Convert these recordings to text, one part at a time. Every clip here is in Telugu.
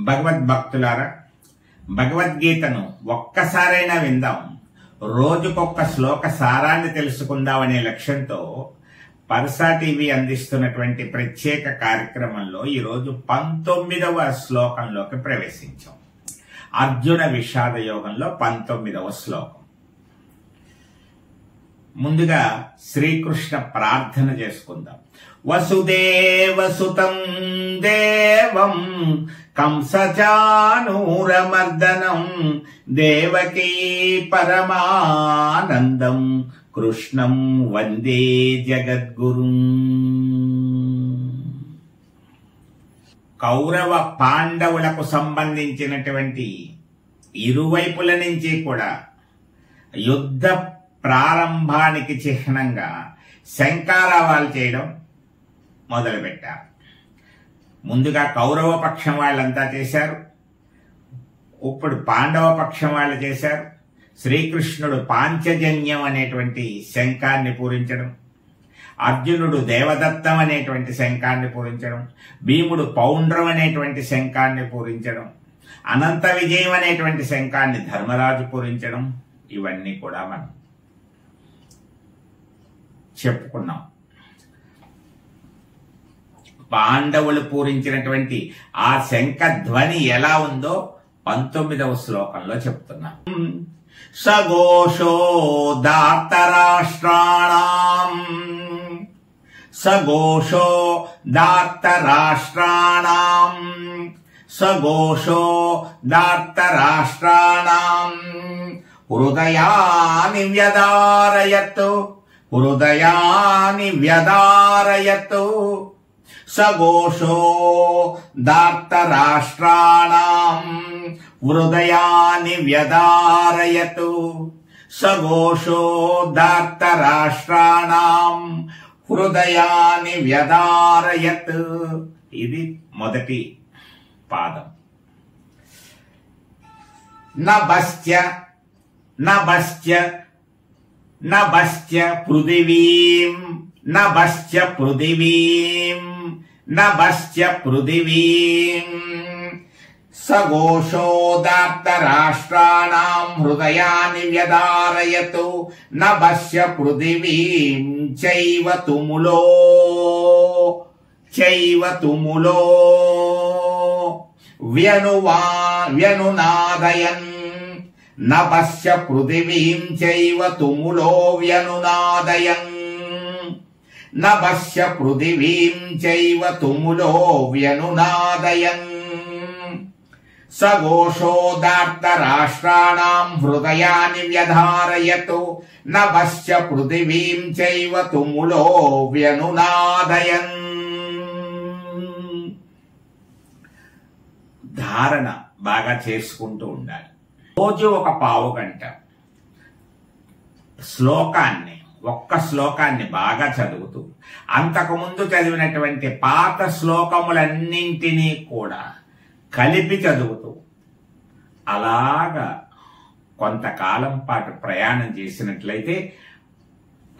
భగవద్భక్తులారా, భగవద్గీతను ఒక్కసారైనా విందాం, రోజుకొక్క శ్లోక సారాన్ని తెలుసుకుందాం అనే లక్ష్యంతో పర్సా టీవీ అందిస్తున్నటువంటి ప్రత్యేక కార్యక్రమంలో ఈరోజు 19వ శ్లోకంలోకి ప్రవేశించాం. అర్జున విషాద యోగంలో 19వ శ్లోకం. ముందుగా శ్రీకృష్ణ ప్రార్థన చేసుకుందాం. వసుదేవసుతం దేవం కంసచానూరమర్దనం దేవకీ పరమానందం కృష్ణం వందే జగద్గురుం. కౌరవ పాండవులకు సంబంధించినటువంటి ఇరువైపుల నుంచి కూడా యుద్ధ ప్రారంభానికి చిహ్నంగా శంఖారావాలు చేయడం మొదలుపెట్టారు. ముందుగా కౌరవ పక్షం వాళ్ళంతా చేశారు, ఇప్పుడు పాండవ పక్షం వాళ్ళు చేశారు. శ్రీకృష్ణుడు పాంచజన్యం అనేటువంటి శంఖాన్ని పూరించడం, అర్జునుడు దేవదత్తం అనేటువంటి శంఖాన్ని పూరించడం, భీముడు పౌండ్రం అనేటువంటి శంఖాన్ని పూరించడం, అనంత విజయం అనేటువంటి శంఖాన్ని ధర్మరాజు పూరించడం, ఇవన్నీ కూడా మనం చెప్పుకున్నాం. పాండవులు పూరించినటువంటి ఆ శంఖ ధ్వని ఎలా ఉందో 19వ శ్లోకంలో చెప్తున్నాం. సఘోషో దార్తరాష్ట్రాణాం సఘోషో దార్తరాష్ట్రాణాం సఘోషో దార్తరాష్ట్రాణాం హృదయాని వ్యదారయత్ హృదయాని వ్యదారయత్ సఘోషో దార్తరాష్ట్రాణాం హృదయాని వ్యదారయత్ సఘోషో దార్తరాష్ట్రాణాం హృదయాని వ్యదారయత్. ఇది మొదటి పాదం. నభస్త్య నభస్త్య నభస్త్య పృథివీం నభస్త్య పృథివీం నభస్త్య పృథివీం సఘోషో దార్తరాష్ట్రాణాం హృదయాని వ్యదారయత్ నభస్య పృథివీం చైవ తుములో వ్యనునాదయన్ నభస్య పృథివీం చైవ తుములో వ్యనునాదయన్ నభస్య పృథివీం చైవ తుములో వ్యనునాదయన్ సఘోషో దార్తరాష్ట్రాణాం హృదయాని వ్యధారయత్ నభస్య పృథివీం చైవ తుములో వ్యనునాదయన్. ధారణ బాగా చేసుకుంటూ ఉండాలి. రోజు ఒక పావు గంట ఒక్క శ్లోకాన్ని బాగా చదువుతూ అంతకుముందు చదివినటువంటి పాత శ్లోకములన్నింటినీ కూడా కలిపి చదువుతూ అలాగా కొంతకాలం పాటు ప్రయాణం చేసినట్లయితే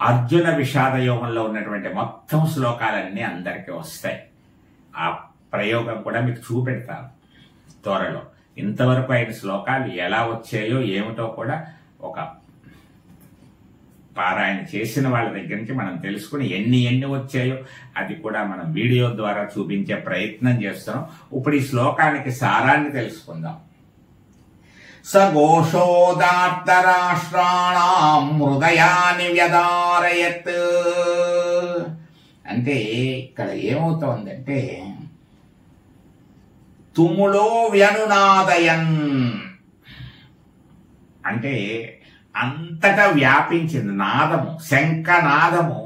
అర్జున విషాద యోగంలో ఉన్నటువంటి మొత్తం శ్లోకాలన్నీ అందరికీ వస్తాయి. ఆ ప్రయోగం కూడా మీకు చూపెడతాను త్వరలో. ఇంతవరకు అయిన శ్లోకాలు ఎలా వచ్చాయో ఏమిటో కూడా ఒక పారాయణ చేసిన వాళ్ళ దగ్గర నుంచి మనం తెలుసుకుని ఎన్ని వచ్చాయో అది కూడా మనం వీడియో ద్వారా చూపించే ప్రయత్నం చేస్తున్నాం. ఇప్పుడు ఈ శ్లోకానికి సారాన్ని తెలుసుకుందాం. సఘోషో దార్తరాష్ట్రాణాం హృదయాని వ్యదారయత్ అంటే ఇక్కడ ఏమవుతోందంటే తుములో వ్యనునాదయన్ అంటే అంతటా వ్యాపించింది. నాదము, శంఖనాదము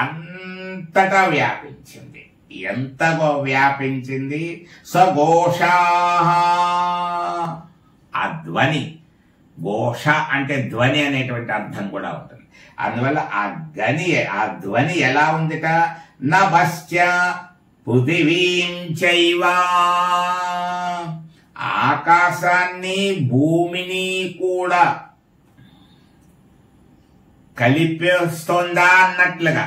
అంతటా వ్యాపించింది. ఎంతగా వ్యాపించింది? సఘోషా ఆ ధ్వని, ఘోష అంటే ధ్వని అనేటువంటి అర్థం కూడా ఉంటుంది. అందువల్ల ఆ ధ్వని ఎలా ఉందిట? నభస్త్య పృథివీం చైవ ఆకాశాన్ని భూమిని కూడా కలిపేస్తోందా అన్నట్లుగా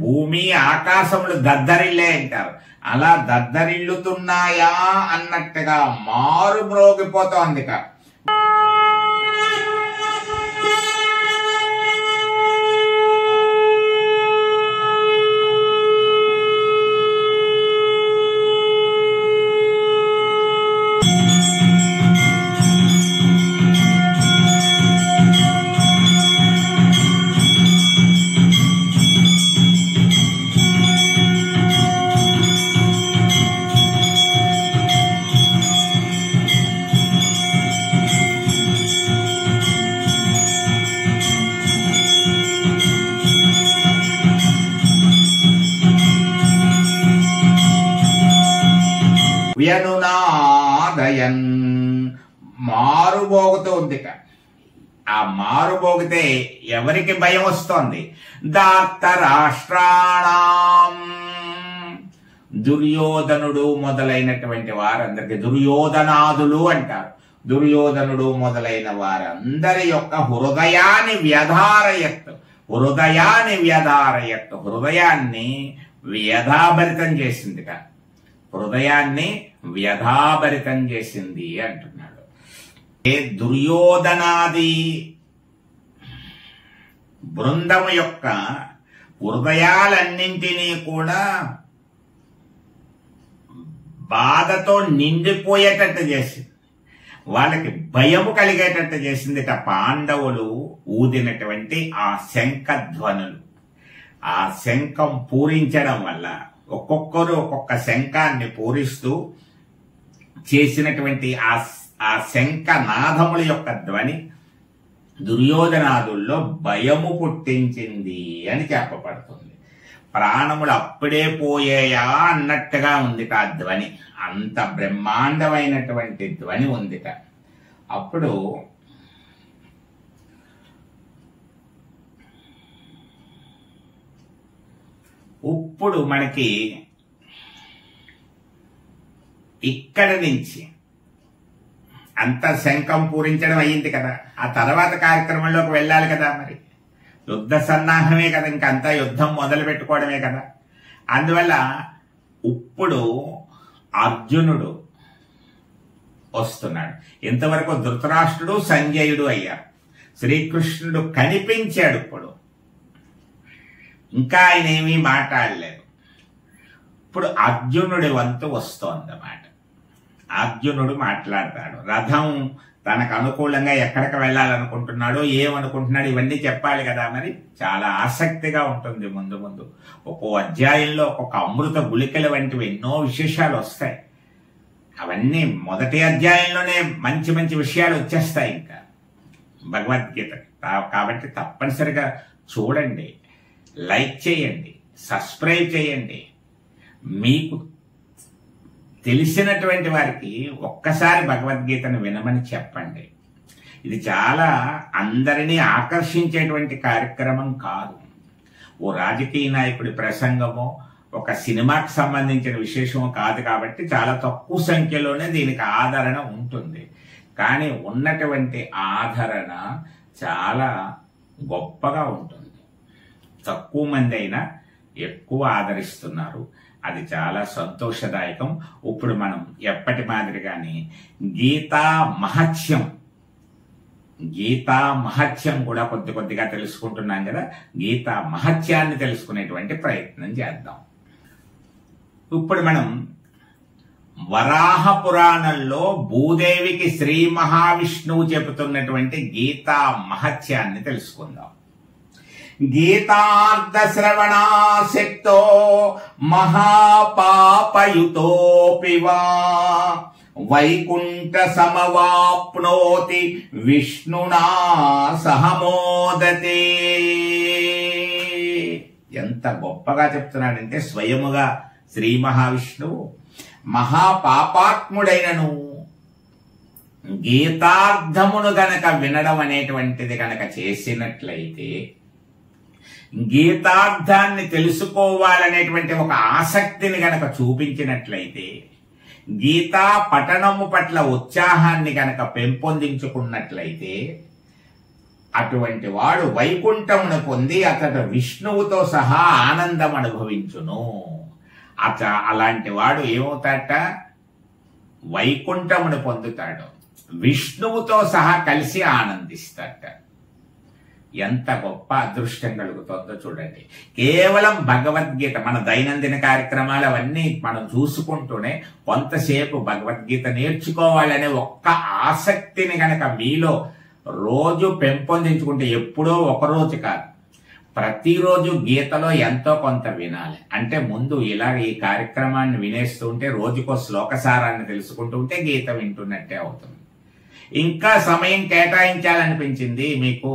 భూమి ఆకాశములు దద్దరిల్లే అంటారు. అలా దద్దరిల్లుతున్నాయా అన్నట్టుగా మారు మ్రోగిపోతోంది. వ్యనునాదయన్ మారుబోగుతూ ఉంది. ఆ మారుబోగితే ఎవరికి భయం వస్తోంది? ధార్తరాష్ట్రాణం, దుర్యోధనుడు మొదలైనటువంటి వారందరికి దుర్యోధనాదులు అంటారు. దుర్యోధనుడు మొదలైన వారందరి యొక్క హృదయాన్ని వ్యధారయత్తు, హృదయాన్ని వ్యధాభరితం చేసింది. హృదయాన్ని వ్యధాభరితం చేసింది అంటున్నాడు. దుర్యోధనాది బృందము యొక్క హృదయాలన్నింటినీ కూడా బాధతో నిండిపోయేటట్టు చేసింది. వాళ్ళకి భయము కలిగేటట్టు చేసింది. పాండవులు ఊదినటువంటి ఆ శంఖధ్వనులు, ఆ శంఖం పూరించడం వల్ల ఒక్కొక్కరు ఒక్కొక్క శంఖాన్ని పూరిస్తూ చేసినటువంటి ఆ శంఖ నాదముల యొక్క ధ్వని దుర్యోధనాదుల్లో భయము పుట్టించింది అని చెప్పబడుతుంది. ప్రాణములు అప్పుడే పోయేయా అన్నట్టుగా ఉంది ఆ ధ్వని. అంత బ్రహ్మాండమైనటువంటి ధ్వని ఉంది. అప్పుడు ఇప్పుడు మనకి ఇక్కడి నుంచి అంత శంఖం పూరించడం అయ్యింది కదా. ఆ తర్వాత కార్యక్రమంలోకి వెళ్ళాలి కదా. మరి యుద్ధ సన్నాహమే కదా, ఇంకంతా యుద్ధం మొదలు పెట్టుకోవడమే కదా. అందువల్ల ఇప్పుడు అర్జునుడు వస్తున్నాడు. ఇంతవరకు ధృతరాష్ట్రుడు సంజయుడు అయ్యారు. శ్రీకృష్ణుడు కనిపించాడు. ఇప్పుడు ఇంకా ఆయన ఏమీ మాట్లాడలేదు. ఇప్పుడు అర్జునుడి వంతు వస్తోందన్నమాట. అర్జునుడు మాట్లాడతాడు. రథం తనకు అనుకూలంగా ఎక్కడికి వెళ్ళాలనుకుంటున్నాడో, ఏమనుకుంటున్నాడు, ఇవన్నీ చెప్పాలి కదా. మరి చాలా ఆసక్తిగా ఉంటుంది. ముందు ముందు ఒక్కో అధ్యాయంలో ఒక్కొక్క అమృత గుళికల వంటివి ఎన్నో విశేషాలు వస్తాయి. అవన్నీ మొదటి అధ్యాయంలోనే మంచి మంచి విషయాలు వచ్చేస్తాయి ఇంకా భగవద్గీత. కాబట్టి తప్పనిసరిగా చూడండి, లైక్ చేయండి, సబ్స్క్రైబ్ చేయండి. మీకు తెలిసినటువంటి వారికి ఒక్కసారి భగవద్గీతను వినమని చెప్పండి. ఇది చాలా అందరినీ ఆకర్షించేటువంటి కార్యక్రమం కాదు. ఓ రాజకీయ నాయకుడి ప్రసంగమో ఒక సినిమాకి సంబంధించిన విశేషమో కాదు. కాబట్టి చాలా తక్కువ సంఖ్యలోనే దీనికి ఆదరణ ఉంటుంది. కానీ ఉన్నటువంటి ఆదరణ చాలా గొప్పగా ఉంటుంది. తక్కువ మంది అయినా ఎక్కువ ఆదరిస్తున్నారు. అది చాలా సంతోషదాయకం. ఇప్పుడు మనం ఎప్పటి మాదిరిగానే గీతా మహత్యం కూడా కొద్దిగా తెలుసుకుంటున్నాం కదా. గీతా మహత్యాన్ని తెలుసుకునేటువంటి ప్రయత్నం చేద్దాం. ఇప్పుడు మనం వరాహ పురాణంలో భూదేవికి శ్రీ మహావిష్ణువు చెబుతున్నటువంటి గీతా మహత్యాన్ని తెలుసుకుందాం. గీతార్థ శ్రవణాశక్తో మహాపాపయుతోపి వా వైకుంఠ సమవాప్నోతి విష్ణునా సహమోదతే. ఎంత గొప్పగా చెప్తున్నాడంటే స్వయముగా శ్రీ మహావిష్ణువు మహాపాపాత్ముడైనను గీతార్థమును గనక వినడం అనేటువంటిది గనక చేసినట్లయితే, గీతార్థాన్ని తెలుసుకోవాలనేటువంటి ఒక ఆసక్తిని గనక చూపించినట్లయితే, గీతా పఠనము పట్ల ఉత్సాహాన్ని గనక పెంపొందించుకున్నట్లయితే అటువంటి వాడు వైకుంఠమును పొంది అతడు విష్ణువుతో సహా ఆనందం అనుభవించును. అలాంటి వాడు ఏమవుతాట? వైకుంఠమును పొందుతాడు, విష్ణువుతో సహా కలిసి ఆనందిస్తాట. ఎంత గొప్ప అదృష్టం కలుగుతుందో చూడండి. కేవలం భగవద్గీత, మన దైనందిన కార్యక్రమాలు అవన్నీ మనం చూసుకుంటూనే కొంతసేపు భగవద్గీత నేర్చుకోవాలనే ఒక్క ఆసక్తిని గనక మీలో రోజు పెంపొందించుకుంటే, ఎప్పుడో ఒకరోజు కాదు, ప్రతిరోజు గీతలో ఎంతో కొంత వినాలి. అంటే ముందు ఇలా ఈ కార్యక్రమాన్ని వినేస్తూ ఉంటే, రోజుకో శ్లోకసారాన్ని తెలుసుకుంటూ ఉంటే గీత వింటున్నట్టే అవుతుంది. ఇంకా సమయం కేటాయించాలనిపించింది మీకు,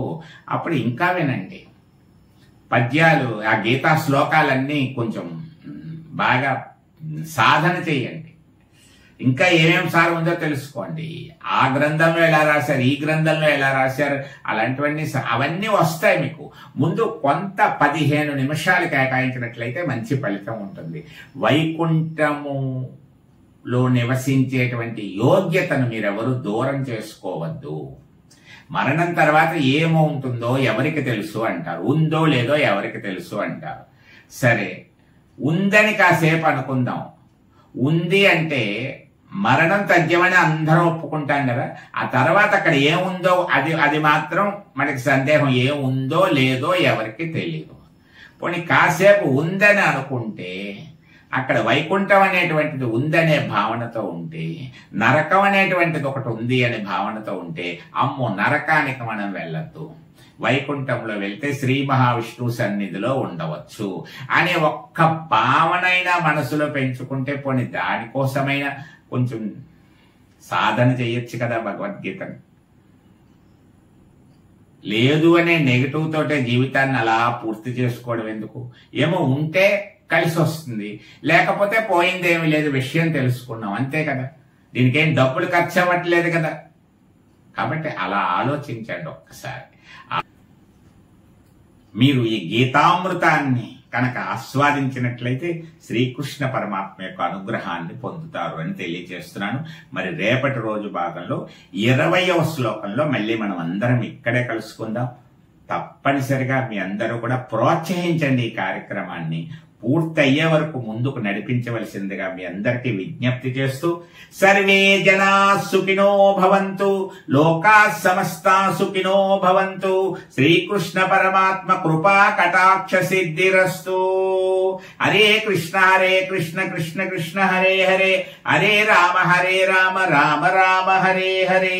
అప్పుడు ఇంకా వినండి పద్యాలు, ఆ గీతా శ్లోకాలన్నీ కొంచెం బాగా సాధన చేయండి. ఇంకా ఏమేం సారం ఉందో తెలుసుకోండి. ఆ గ్రంథంలో ఎలా రాశారు, ఈ గ్రంథంలో ఎలా రాశారు, అలాంటివన్నీ అవన్నీ వస్తాయి మీకు. ముందు కొంత 15 నిమిషాలు కేటాయించినట్లయితే మంచి ఫలితం ఉంటుంది. వైకుంఠములో నివసించేటువంటి యోగ్యతను మీరెవరు దూరం చేసుకోవద్దు. మరణం తర్వాత ఏమో ఉంటుందో ఎవరికి తెలుసు అంటారు, ఉందో లేదో ఎవరికి తెలుసు అంటారు. సరే, ఉందని కాసేపు అనుకుందాం. ఉంది అంటే మరణం తథ్యమని అందరం ఒప్పుకుంటాం కదా. ఆ తర్వాత అక్కడ ఏముందో అది మాత్రం మనకి సందేహం. ఏముందో లేదో ఎవరికి తెలియదు. పోనీ కాసేపు ఉందని అనుకుంటే, అక్కడ వైకుంఠం అనేటువంటిది ఉందనే భావనతో ఉంటే, నరకం అనేటువంటిది ఒకటి ఉంది అనే భావనతో ఉంటే, అమ్మో నరకానికి మనం వెళ్ళొద్దు, వైకుంఠంలో వెళ్తే శ్రీ మహావిష్ణువు సన్నిధిలో ఉండవచ్చు అనే ఒక్క భావనైనా మనసులో పెంచుకుంటే, పోనీ దానికోసమైనా కొంచెం సాధన చేయొచ్చు కదా భగవద్గీతను. లేదు అనే నెగిటివ్ తోటే జీవితాన్ని అలా పూర్తి చేసుకోవడం ఎందుకు? ఏమో ఉంటే కలిసి వస్తుంది, లేకపోతే పోయిందేమీ లేదు, విషయం తెలుసుకున్నాం అంతే కదా. దీనికేం డబ్బులు ఖర్చు అవ్వట్లేదు కదా. కాబట్టి అలా ఆలోచించండి ఒక్కసారి. మీరు ఈ గీతామృతాన్ని కనుక ఆస్వాదించినట్లయితే శ్రీకృష్ణ పరమాత్మ యొక్క అనుగ్రహాన్ని పొందుతారు అని తెలియజేస్తున్నాను. మరి రేపటి రోజు భాగంలో 20వ శ్లోకంలో మళ్ళీ మనం అందరం ఇక్కడే కలుసుకుందాం. తప్పనిసరిగా మీ అందరూ కూడా ప్రోత్సహించండి ఈ కార్యక్రమాన్ని. పూర్తయ్యే వరకు ముందుకు నడిపించవలసిందిగా మీ అందరికీ విజ్ఞప్తి చేస్తూ, సర్వే జనా సుఖినో భవంతు, లోకా సమస్తా సుఖినో భవంతు, శ్రీకృష్ణ పరమాత్మ కృపా కటాక్ష సిద్ధిరస్తు. హరే కృష్ణ కృష్ణ కృష్ణ హరే హరే, హరే రామ రామ రామ హరే హరే.